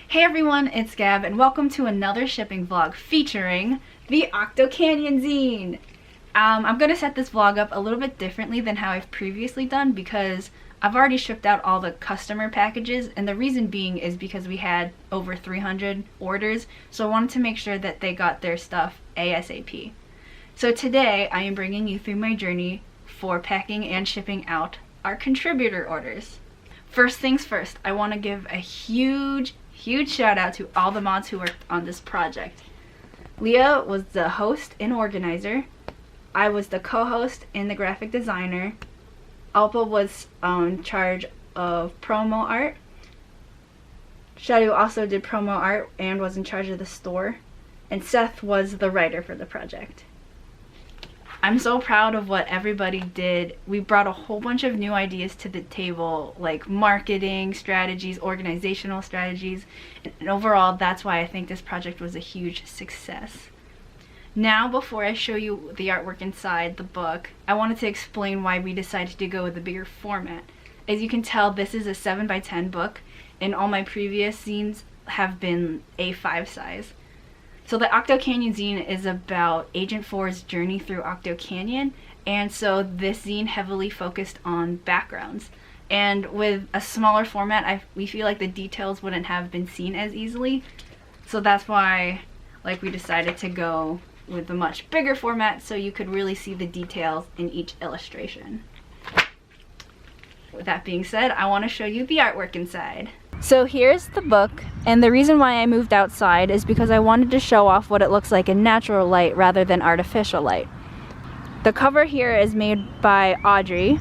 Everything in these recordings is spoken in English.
Hey everyone, it's Gab and welcome to another shipping vlog featuring the Octo Canyon Zine. I'm going to set this vlog up a little bit differently than how I've previously done because I've already shipped out all the customer packages, and the reason being is because we had over 300 orders, so I wanted to make sure that they got their stuff ASAP. So today I am bringing you through my journey for packing and shipping out our contributor orders. First things first, I want to give a huge shout out to all the mods who worked on this project. Leah was the host and organizer. I was the co-host and the graphic designer. Alpa was in charge of promo art. Shadow also did promo art and was in charge of the store. And Seth was the writer for the project. I'm so proud of what everybody did. We brought a whole bunch of new ideas to the table, like marketing strategies, organizational strategies, and overall that's why I think this project was a huge success. Now, before I show you the artwork inside the book, I wanted to explain why we decided to go with a bigger format. As you can tell, this is a 7x10 book, and all my previous zines have been A5 size. So the Octo Canyon Zine is about Agent 4's journey through Octo Canyon, and so this zine heavily focused on backgrounds. And with a smaller format, we feel like the details wouldn't have been seen as easily. So that's why we decided to go with a much bigger format so you could really see the details in each illustration. With that being said, I want to show you the artwork inside. So here's the book, and the reason why I moved outside is because I wanted to show off what it looks like in natural light rather than artificial light. The cover here is made by Audrey,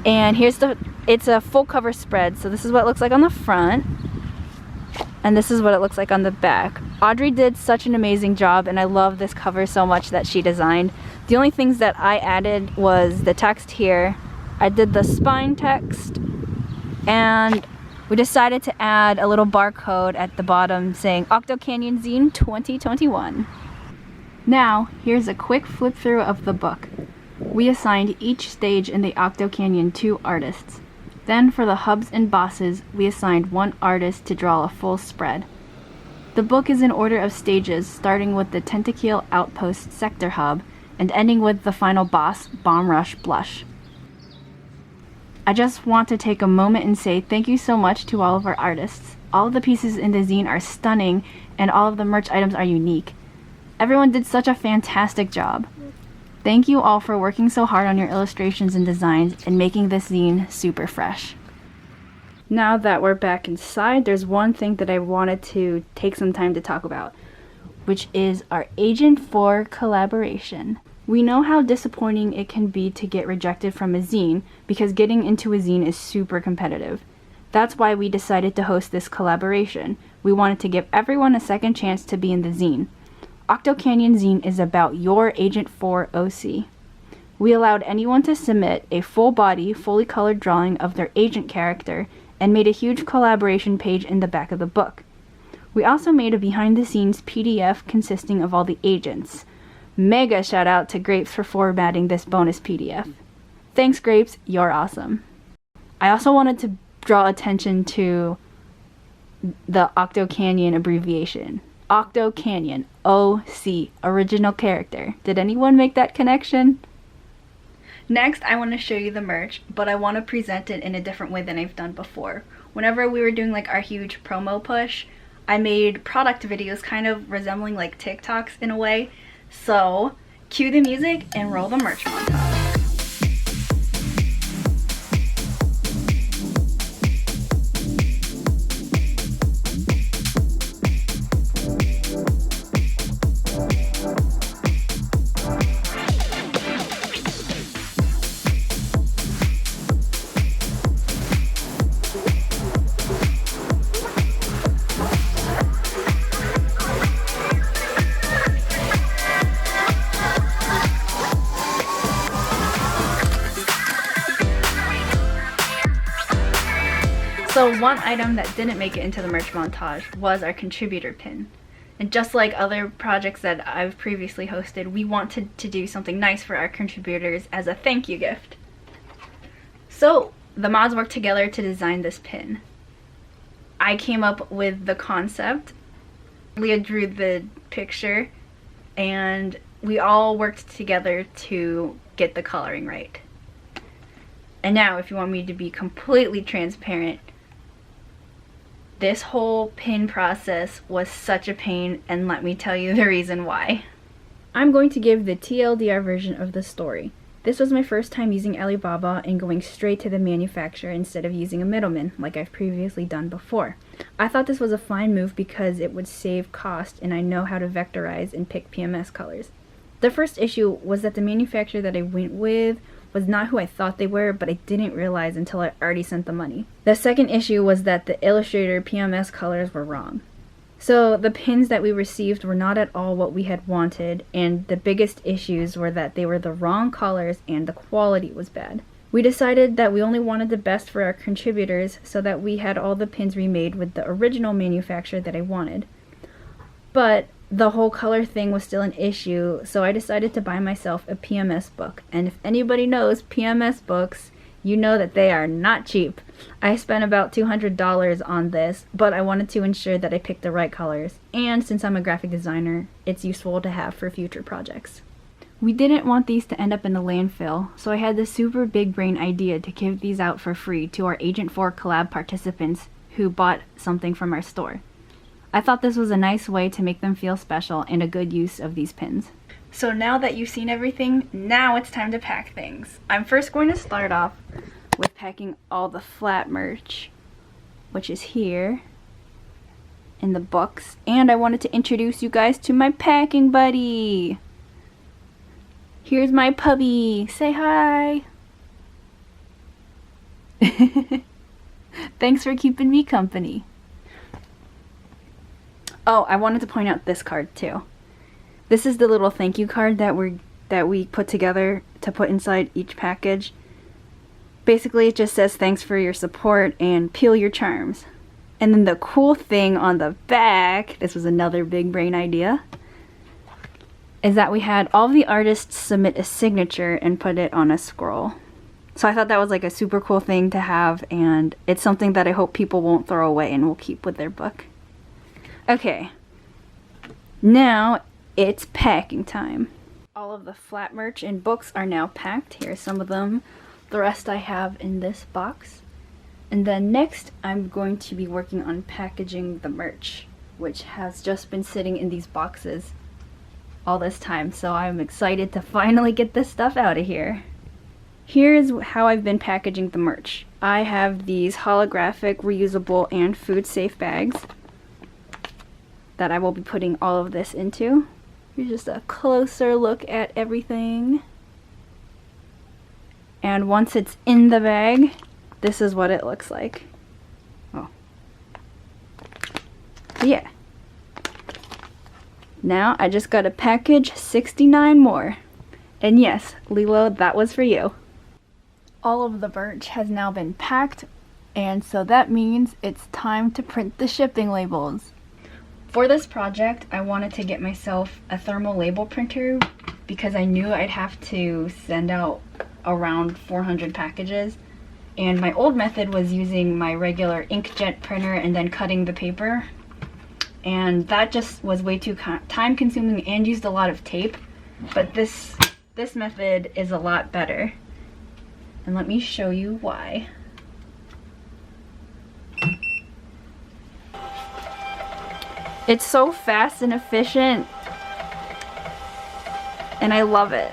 and it's a full cover spread, so this is what it looks like on the front, and this is what it looks like on the back. Audrey did such an amazing job, and I love this cover so much that she designed. The only things that I added was the text here. I did the spine text, and we decided to add a little barcode at the bottom saying Octo Canyon Zine 2021. Now, here's a quick flip through of the book. We assigned each stage in the Octo Canyon 2 artists. Then for the hubs and bosses, we assigned one artist to draw a full spread. The book is in order of stages, starting with the Tentacule Outpost Sector Hub and ending with the final boss, Bomb Rush Blush. I just want to take a moment and say thank you so much to all of our artists. All of the pieces in the zine are stunning, and all of the merch items are unique. Everyone did such a fantastic job. Thank you all for working so hard on your illustrations and designs and making this zine super fresh. Now that we're back inside, there's one thing that I wanted to take some time to talk about, which is our Agent 4 collaboration. We know how disappointing it can be to get rejected from a zine because getting into a zine is super competitive. That's why we decided to host this collaboration. We wanted to give everyone a second chance to be in the zine. Octo Canyon Zine is about your Agent 4 OC. We allowed anyone to submit a full body, fully colored drawing of their agent character and made a huge collaboration page in the back of the book. We also made a behind the scenes PDF consisting of all the agents. Mega shout out to Grapes for formatting this bonus PDF. Thanks Grapes, you're awesome. I also wanted to draw attention to the Octo Canyon abbreviation. Octo Canyon, OC, original character. Did anyone make that connection? Next, I want to show you the merch, but I want to present it in a different way than I've done before. Whenever we were doing our huge promo push, I made product videos kind of resembling TikToks in a way. So, cue the music and roll the merch montage. So one item that didn't make it into the merch montage was our contributor pin. And just like other projects that I've previously hosted, we wanted to do something nice for our contributors as a thank you gift. So the mods worked together to design this pin. I came up with the concept. Leah drew the picture, and we all worked together to get the coloring right. And now, if you want me to be completely transparent, this whole pin process was such a pain, and let me tell you the reason why. I'm going to give the TLDR version of the story. This was my first time using Alibaba and going straight to the manufacturer instead of using a middleman like I've previously done before. I thought this was a fine move because it would save cost, and I know how to vectorize and pick PMS colors. The first issue was that the manufacturer that I went with was not who I thought they were, but I didn't realize until I already sent the money. The second issue was that the Illustrator PMS colors were wrong. So the pins that we received were not at all what we had wanted, and the biggest issues were that they were the wrong colors and the quality was bad. We decided that we only wanted the best for our contributors, so that we had all the pins remade with the original manufacturer that I wanted. But the whole color thing was still an issue, so I decided to buy myself a PMS book. And if anybody knows PMS books, you know that they are not cheap. I spent about $200 on this, but I wanted to ensure that I picked the right colors. And since I'm a graphic designer, it's useful to have for future projects. We didn't want these to end up in the landfill, so I had this super big brain idea to give these out for free to our Agent 4 collab participants who bought something from our store. I thought this was a nice way to make them feel special and a good use of these pins. So now that you've seen everything, now it's time to pack things. I'm first going to start off with packing all the flat merch, which is here in the books. And I wanted to introduce you guys to my packing buddy. Here's my puppy. Say hi. Thanks for keeping me company. Oh, I wanted to point out this card too. This is the little thank you card that we put together to put inside each package. Basically, it just says thanks for your support and peel your charms. And then the cool thing on the back, this was another big brain idea, is that we had all of the artists submit a signature and put it on a scroll. So I thought that was like a super cool thing to have, and it's something that I hope people won't throw away and will keep with their book. Okay, now it's packing time. All of the flat merch and books are now packed. Here are some of them. The rest I have in this box. And then next I'm going to be working on packaging the merch, which has just been sitting in these boxes all this time. So I'm excited to finally get this stuff out of here. Here's how I've been packaging the merch. I have these holographic, reusable, and food safe bags that I will be putting all of this into. Here's just a closer look at everything. And once it's in the bag, this is what it looks like. Oh. Yeah. Now I just gotta package 69 more. And yes, Lilo, that was for you. All of the merch has now been packed, and so that means it's time to print the shipping labels. For this project, I wanted to get myself a thermal label printer because I knew I'd have to send out around 400 packages. And my old method was using my regular inkjet printer and then cutting the paper. And that just was way too time consuming and used a lot of tape. But this method is a lot better. And let me show you why. It's so fast and efficient, and I love it.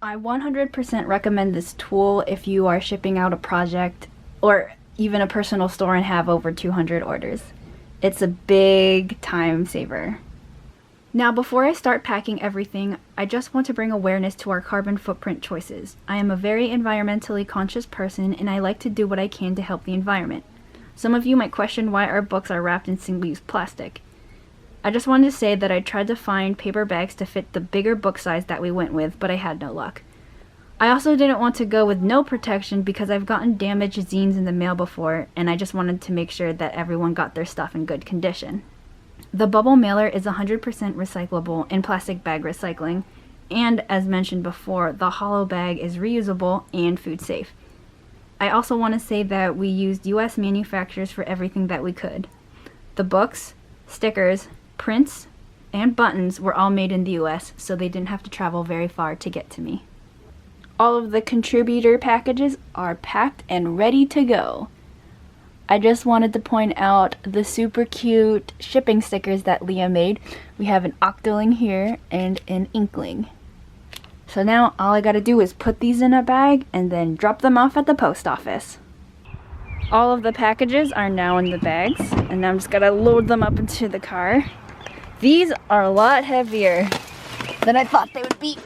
I 100% recommend this tool if you are shipping out a project or even a personal store and have over 200 orders. It's a big time saver. Now, before I start packing everything, I just want to bring awareness to our carbon footprint choices. I am a very environmentally conscious person, and I like to do what I can to help the environment. Some of you might question why our books are wrapped in single-use plastic. I just wanted to say that I tried to find paper bags to fit the bigger book size that we went with, but I had no luck. I also didn't want to go with no protection because I've gotten damaged zines in the mail before, and I just wanted to make sure that everyone got their stuff in good condition. The bubble mailer is 100% recyclable and plastic bag recycling, and as mentioned before, the hollow bag is reusable and food safe. I also want to say that we used US manufacturers for everything that we could. The books, stickers, prints, and buttons were all made in the US, so they didn't have to travel very far to get to me. All of the contributor packages are packed and ready to go. I just wanted to point out the super cute shipping stickers that Leah made. We have an Octoling here and an Inkling. So now all I gotta do is put these in a bag and then drop them off at the post office. All of the packages are now in the bags, and I'm just gonna load them up into the car. These are a lot heavier than I thought they would be.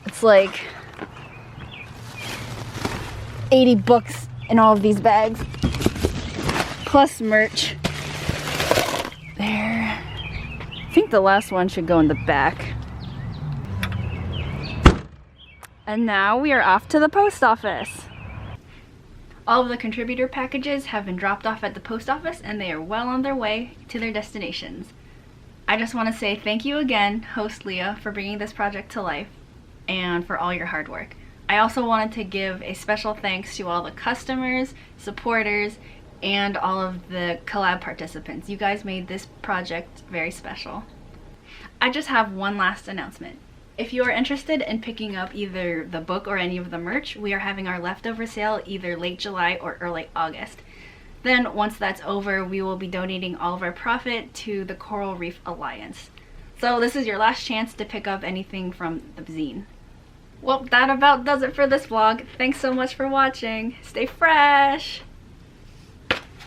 It's like 80 books in all of these bags, plus merch. There. I think the last one should go in the back. And now we are off to the post office. All of the contributor packages have been dropped off at the post office and they are well on their way to their destinations. I just want to say thank you again, host Leah, for bringing this project to life and for all your hard work. I also wanted to give a special thanks to all the customers, supporters, and all of the collab participants. You guys made this project very special. I just have one last announcement. If you are interested in picking up either the book or any of the merch, we are having our leftover sale either late July or early August. Then once that's over, we will be donating all of our profit to the Coral Reef Alliance. So this is your last chance to pick up anything from the zine. Well, that about does it for this vlog. Thanks so much for watching. Stay fresh!